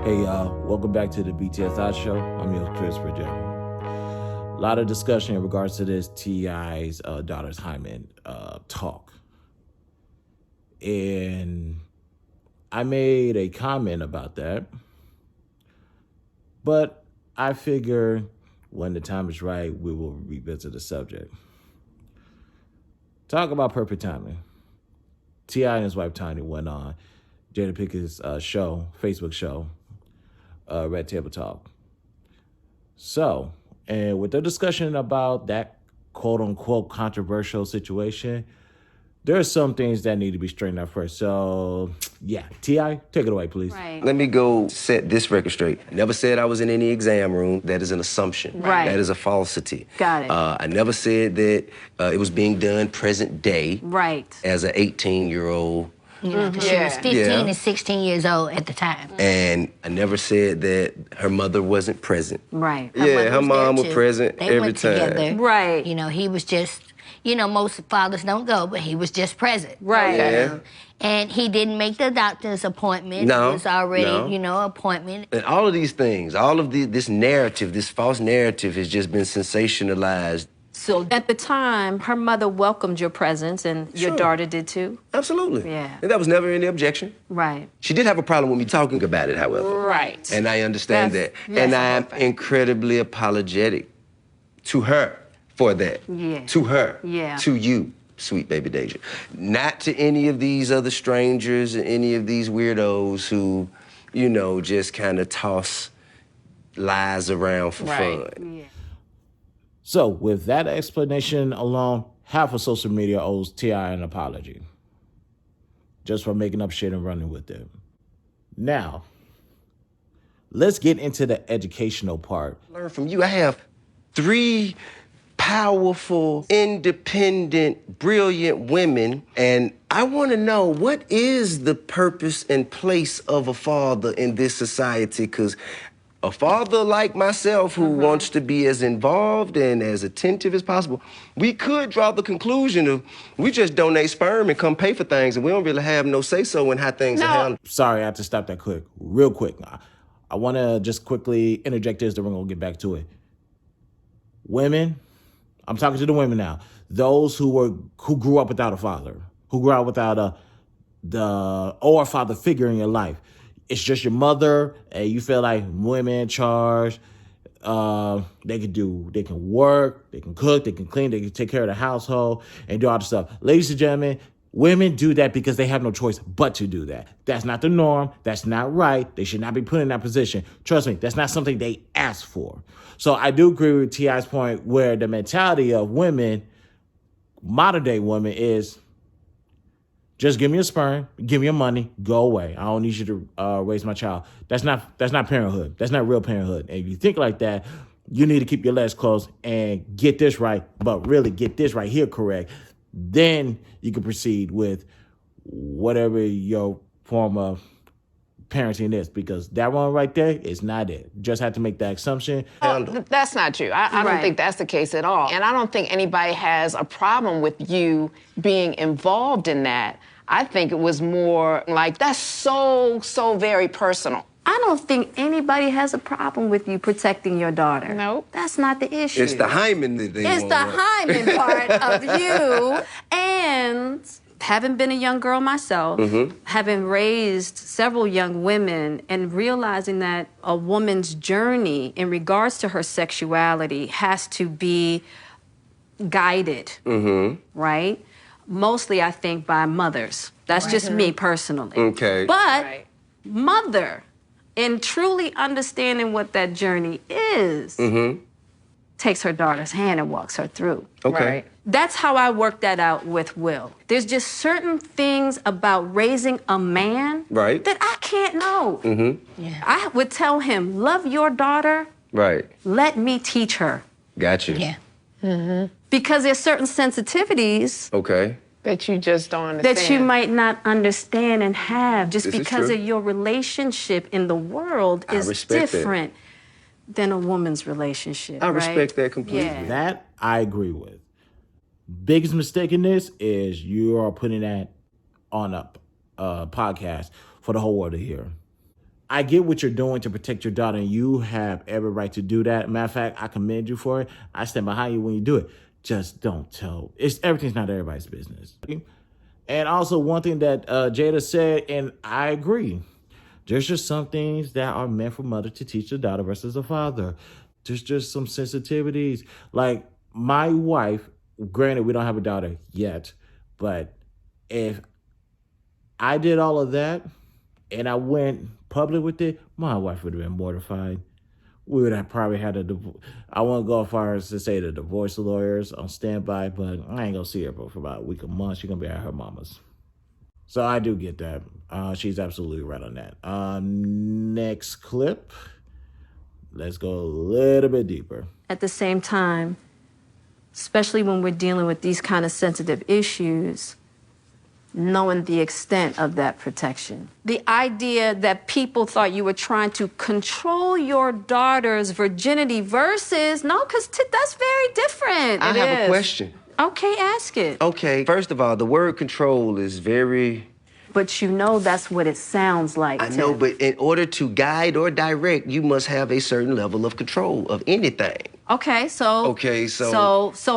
Hey y'all, welcome back to the BTSI show. I'm your host, Chris Bridget. A lot of discussion in regards to this T.I.'s daughter's hymen talk. And I made a comment about that. But I figure when the time is right, we will revisit the subject. Talk about perfect timing. T.I. and his wife Tiny went on Jada Pinkett's Facebook show, Red Table Talk. So, and with the discussion about that quote-unquote controversial situation, there are some things that need to be straightened out first. So, yeah, T.I., take it away, please. Right. Let me go set this record straight. I never said I was in any exam room. That is an assumption. Right. That is a falsity. Got it. I never said that it was being done present day. Right. As an 18-year-old. You know, 'cause she was 15 and 16 years old at the time. And I never said that her mother wasn't present. Right. Her mom was too. present They every went time. Together. Right. You know, he was just, most fathers don't go, but he was just present. Right. Yeah. And he didn't make the doctor's appointment. No, It was already, appointment. And all of these things, all of this narrative, this false narrative has just been sensationalized. So at the time, her mother welcomed your presence, and your Sure. daughter did too? Absolutely. Yeah. And that was never any objection. Right. She did have a problem with me talking about it, however. Right. And I understand That's that. And I am perfect. incredibly apologetic to her for that. Yeah. To her. Yeah. To you, sweet baby Deja. Not to any of these other strangers or any of these weirdos who, just kind of toss lies around for fun. Yeah. So, with that explanation alone, half of social media owes T.I. an apology. Just for making up shit and running with it. Now, let's get into the educational part. Learn from you. I have 3 powerful, independent, brilliant women, and I want to know, what is the purpose and place of a father in this society? Because a father like myself who wants to be as involved and as attentive as possible, we could draw the conclusion of we just donate sperm and come pay for things, and we don't really have no say-so in how things are handled. Sorry, I have to stop that real quick. I want to just quickly interject this, then we're going to get back to it. Women, I'm talking to the women now. Those who grew up without a father, who grew up without a father figure in your life. It's just your mother, and you feel like women in charge. They can work, they can cook, they can clean, they can take care of the household and do all the stuff. Ladies and gentlemen, women do that because they have no choice but to do that. That's not the norm. That's not right. They should not be put in that position. Trust me, that's not something they asked for. So I do agree with T.I.'s point where the mentality of women, modern day women, is just give me your sperm, give me your money, go away. I don't need you to raise my child. That's not parenthood. That's not real parenthood. And if you think like that, you need to keep your legs closed and get this right, but really get this right here correct. Then you can proceed with whatever your form of parenting is, because that one right there is not it. Just have to make that assumption. That's not true. I don't Right. think that's the case at all. And I don't think anybody has a problem with you being involved in that. I think it was more like, that's so very personal. I don't think anybody has a problem with you protecting your daughter. Nope. That's not the issue. It's the hymen that they It's want. the hymen part of you. And having been a young girl myself, having raised several young women, and realizing that a woman's journey in regards to her sexuality has to be guided, right? Mostly, I think, by mothers. That's just me personally. Okay. But Right. mother, in truly understanding what that journey is, takes her daughter's hand and walks her through. Okay. Right. That's how I worked that out with Will. There's just certain things about raising a man Right. that I can't know. I would tell him, love your daughter, Right. let me teach her. Got you. Yeah. Because there's certain sensitivities Okay. That you just don't understand. that you might not understand and have just This is because true. of your relationship in the world I is respect that. different than a woman's relationship. I right? respect that completely. Yeah. That I agree with. Biggest mistake in this is you are putting that on a podcast for the whole world to hear. I get what you're doing to protect your daughter, and you have every right to do that. Matter of fact, I commend you for it. I stand behind you when you do it. Just don't tell. Everything's not everybody's business. And also, one thing that Jada said, and I agree, there's just some things that are meant for mother to teach the daughter versus the father. There's just some sensitivities. Like my wife, granted, we don't have a daughter yet, but if I did all of that and I went public with it, my wife would have been mortified. We would have probably had a divorce. I won't go as far as to say the divorce lawyers on standby, but I ain't gonna see her for about a week, a month. She's gonna be at her mama's. So I do get that. She's absolutely right on that. Next clip. Let's go a little bit deeper. At the same time, especially when we're dealing with these kind of sensitive issues, knowing the extent of that protection. The idea that people thought you were trying to control your daughter's virginity versus, no, because that's very different. I have a question. Okay, ask it. Okay, first of all, the word control is very... But you know that's what it sounds like. I know, but in order to guide or direct, you must have a certain level of control of anything. Okay, so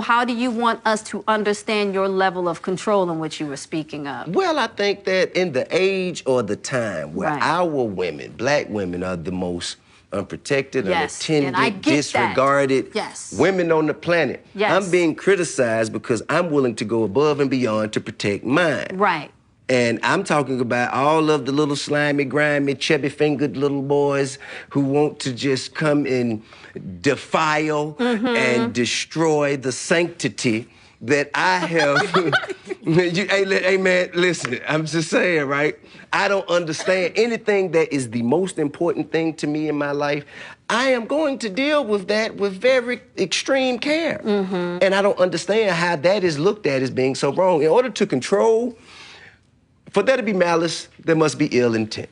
how do you want us to understand your level of control in which you were speaking of? Well, I think that in the age or the time where our women, black women, are the most unprotected, unattended, disregarded women on the planet. I'm being criticized because I'm willing to go above and beyond to protect mine. Right. And I'm talking about all of the little slimy, grimy, chubby-fingered little boys who want to just come and defile and destroy the sanctity that I have. Hey, man, listen, I'm just saying, right? I don't understand anything that is the most important thing to me in my life. I am going to deal with that with very extreme care. And I don't understand how that is looked at as being so wrong. In order to control, for there to be malice, there must be ill intent.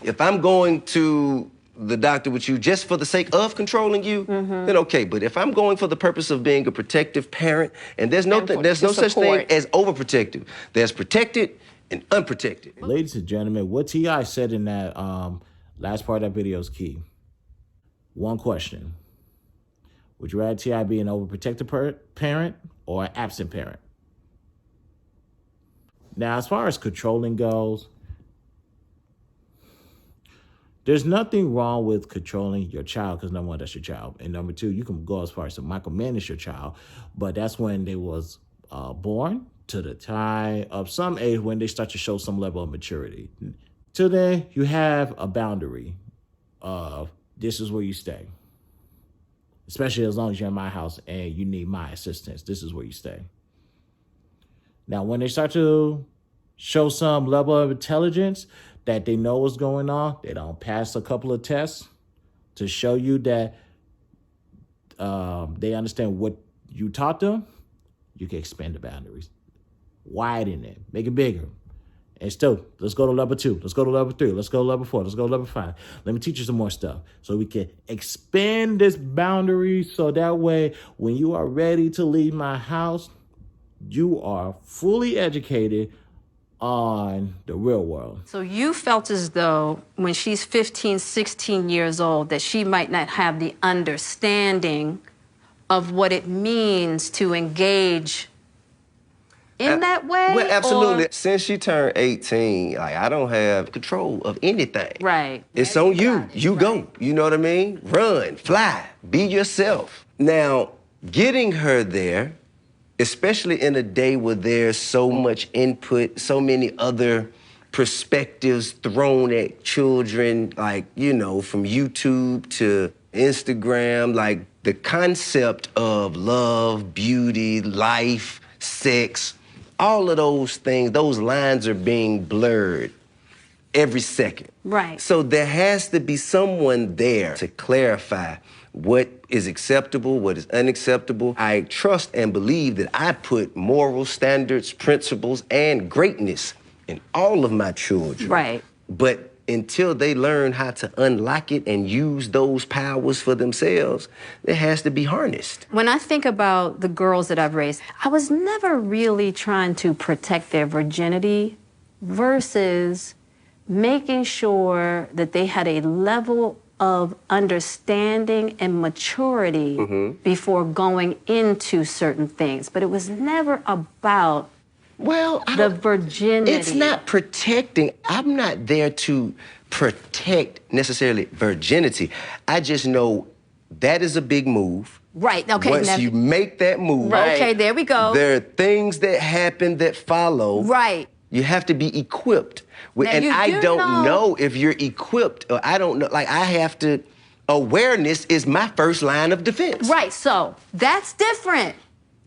If I'm going to the doctor with you just for the sake of controlling you, then okay. But if I'm going for the purpose of being a protective parent, and there's no such thing as overprotective. There's protected and unprotected. Ladies and gentlemen, what T.I. said in that last part of that video is key. One question. Would you rather T.I. be an overprotective parent or an absent parent? Now, as far as controlling goes, there's nothing wrong with controlling your child because, number one, that's your child. And number two, you can go as far as to micromanage your child, but that's when they was born to the time of some age when they start to show some level of maturity. Till then, you have a boundary of this is where you stay. Especially as long as you're in my house and you need my assistance, this is where you stay. Now, when they start to show some level of intelligence that they know what's going on, they don't pass a couple of tests to show you that they understand what you taught them, you can expand the boundaries. Widen it, make it bigger. And still, let's go to level 2. Let's go to level 3. Let's go to level 4. Let's go to level 5. Let me teach you some more stuff so we can expand this boundary so that way when you are ready to leave my house, you are fully educated on the real world. So you felt as though when she's 15, 16 years old that she might not have the understanding of what it means to engage in that way? Well, absolutely. Since she turned 18, I don't have control of anything. Right. It's on you. You go. You know what I mean? Run, fly, be yourself. Now, getting her there, especially in a day where there's so much input, so many other perspectives thrown at children, from YouTube to Instagram, the concept of love, beauty, life, sex, all of those things, those lines are being blurred every second. Right. So there has to be someone there to clarify what is acceptable, what is unacceptable. I trust and believe that I put moral standards, principles, and greatness in all of my children. Right. But until they learn how to unlock it and use those powers for themselves, it has to be harnessed. When I think about the girls that I've raised, I was never really trying to protect their virginity versus making sure that they had a level of understanding and maturity before going into certain things. But it was never about the virginity. It's not protecting. I'm not there to protect necessarily virginity. I just know that is a big move. Right, okay. Once you make that move, Okay, there we go. there are things that happen that follow. Right. You have to be equipped. Now, And you I do don't know if you're equipped, or I don't know. Like, I have to, awareness is my first line of defense. Right, so that's different.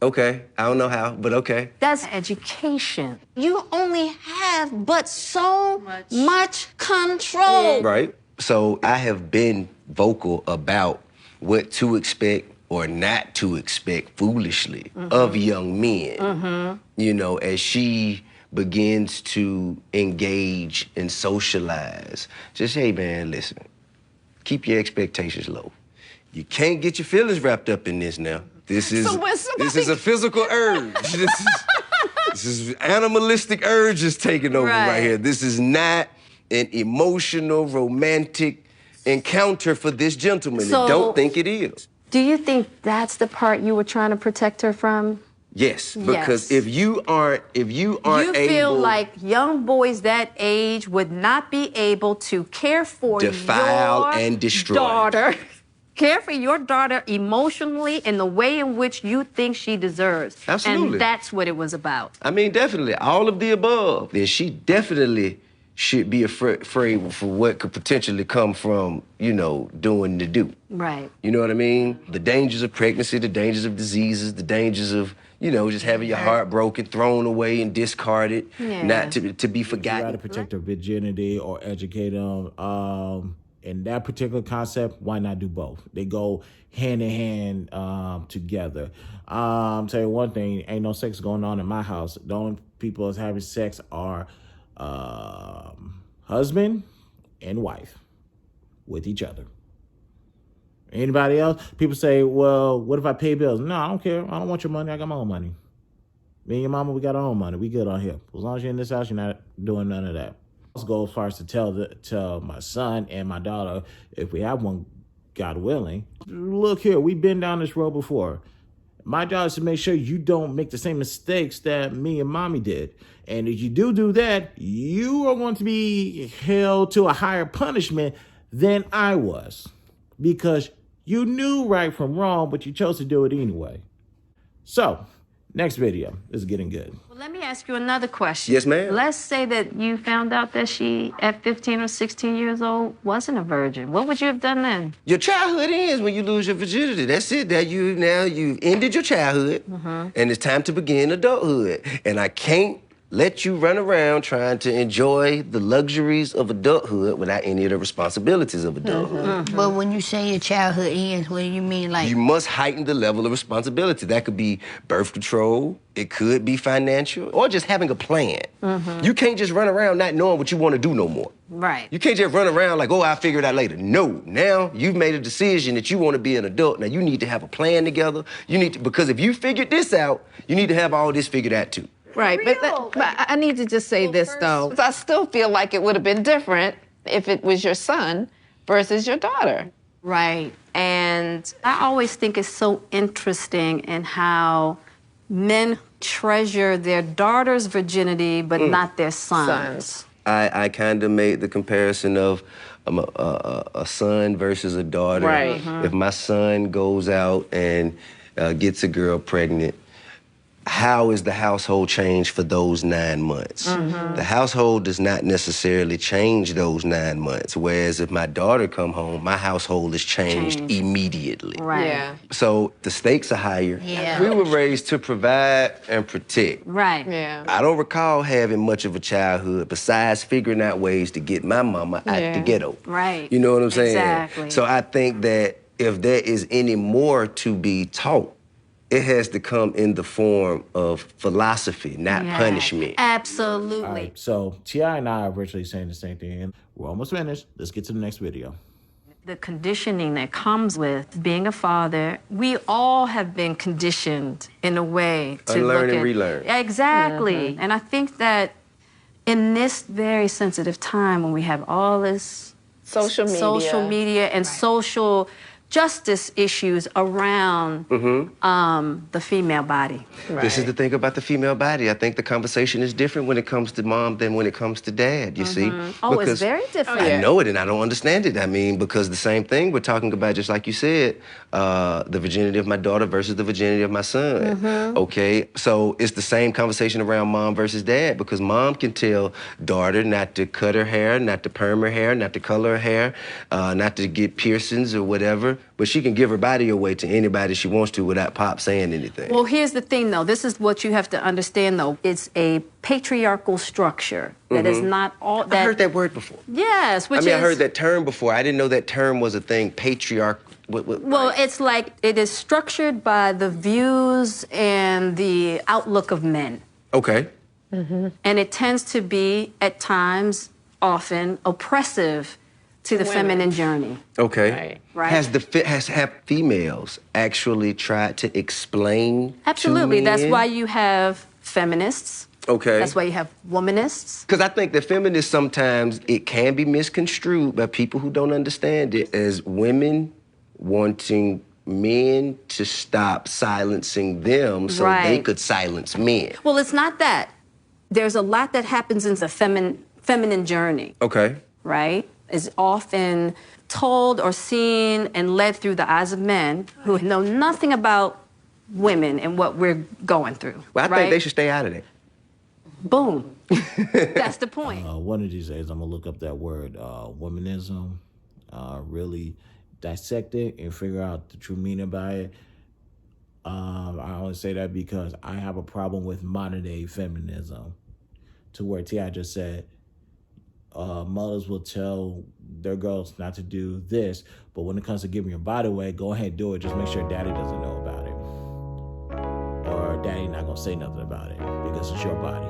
Okay, I don't know how, but okay. That's education. You only have but so much control. Right. So I have been vocal about what to expect or not to expect foolishly of young men. You know, as she begins to engage and socialize. Just, hey, man, listen, keep your expectations low. You can't get your feelings wrapped up in this now. This is a physical urge. This is animalistic urges taking over right here. This is not an emotional, romantic encounter for this gentleman. So, I don't think it is. Do you think that's the part you were trying to protect her from? Yes, because if you aren't You able, feel like young boys that age would not be able to care for defile your and destroy daughter. Care for your daughter emotionally in the way in which you think she deserves. Absolutely. And that's what it was about. I mean, definitely, all of the above. Then she definitely should be afraid for what could potentially come from, you know, doing the do. Right. You know what I mean? The dangers of pregnancy, the dangers of diseases, the dangers of, you know, just having your heart broken, thrown away and discarded, not to be forgotten. You got to protect their virginity or educate them. In that particular concept, why not do both? They go hand in hand together. Tell you one thing, ain't no sex going on in my house. The only people that's having sex are husband and wife with each other. Anybody else? People say, well, what if I pay bills? No, I don't care. I don't want your money. I got my own money. Me and your mama, we got our own money. We good on here. As long as you're in this house, you're not doing none of that. Let's go as far as to tell my son and my daughter, if we have one, God willing, look here, we've been down this road before. My job is to make sure you don't make the same mistakes that me and mommy did. And if you do that, you are going to be held to a higher punishment than I was. Because you knew right from wrong, but you chose to do it anyway. So, next video. This is getting good. Well, let me ask you another question. Yes, ma'am. Let's say that you found out that she, at 15 or 16 years old, wasn't a virgin. What would you have done then? Your childhood ends when you lose your virginity. That's it. You've ended your childhood, and it's time to begin adulthood. And I can't let you run around trying to enjoy the luxuries of adulthood without any of the responsibilities of adulthood. But when you say your childhood ends, what do you mean? Like, You must heighten the level of responsibility. That could be birth control, it could be financial, or just having a plan. You can't just run around not knowing what you want to do no more. Right. You can't just run around like, oh, I'll figure it out later. No, now you've made a decision that you want to be an adult. Now you need to have a plan together. Because if you figured this out, you need to have all this figured out too. Right, but I need to just say this, though. I still feel like it would have been different if it was your son versus your daughter. Right. And I always think it's so interesting in how men treasure their daughter's virginity, but not their sons. I kind of made the comparison of a son versus a daughter. Right. If my son goes out and gets a girl pregnant, how is the household changed for those 9 months? The household does not necessarily change those 9 months. Whereas if my daughter come home, my household is changed immediately. Right. Yeah. So the stakes are higher. Yeah. We were raised to provide and protect. Right. Yeah. I don't recall having much of a childhood besides figuring out ways to get my mama out the ghetto. Right. You know what I'm saying? Exactly. So I think that if there is any more to be taught, it has to come in the form of philosophy, not punishment. Absolutely. All right, so T.I. and I are virtually saying the same thing. We're almost finished. Let's get to the next video. The conditioning that comes with being a father, we all have been conditioned in a way to Unlearn look and at, relearn. Exactly. And I think that in this very sensitive time when we have all this Social media. and social justice issues around the female body. This is the thing about the female body. I think the conversation is different when it comes to mom than when it comes to dad, you see? Oh, it's very different. I know it and I don't understand it. I mean, because the same thing we're talking about, just like you said, the virginity of my daughter versus the virginity of my son. Okay, so it's the same conversation around mom versus dad, because mom can tell daughter not to cut her hair, not to perm her hair, not to color her hair, not to get piercings or whatever, but she can give her body away to anybody she wants to without Pop saying anything. Well, here's the thing, though. This is what you have to understand, though. It's a patriarchal structure that is not all that. I heard that word before. Yes, which I heard that term before. I didn't know that term was a thing, patriarch. Well, it's like it is structured by the views and the outlook of men. Okay. And it tends to be, at times, often oppressive to the feminine journey. Okay. Right. Have females actually tried to explain? Absolutely. To That's men? why you have feminists. Okay. That's why you have womanists. Because I think that feminists sometimes, it can be misconstrued by people who don't understand it as women wanting men to stop silencing them so they could silence men. Well, it's not that. There's a lot that happens in the feminine journey. Okay. Right? Is often told or seen and led through the eyes of men who know nothing about women and what we're going through. Well, I think they should stay out of that. Boom. That's the point. One of these days, I'm going to look up that word, womanism, really dissect it and figure out the true meaning by it. I only say that because I have a problem with modern-day feminism, to where T.I. just said, mothers will tell their girls not to do this, but when it comes to giving your body away, go ahead and do it. Just make sure daddy doesn't know about it. Or daddy not going to say nothing about it because it's your body.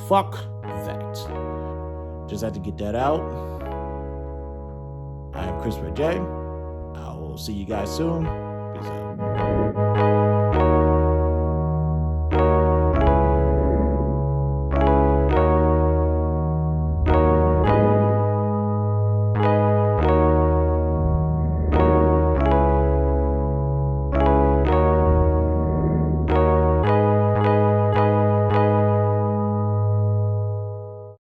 Fuck that. Just had to get that out. I am Christopher J. I will see you guys soon. Peace out.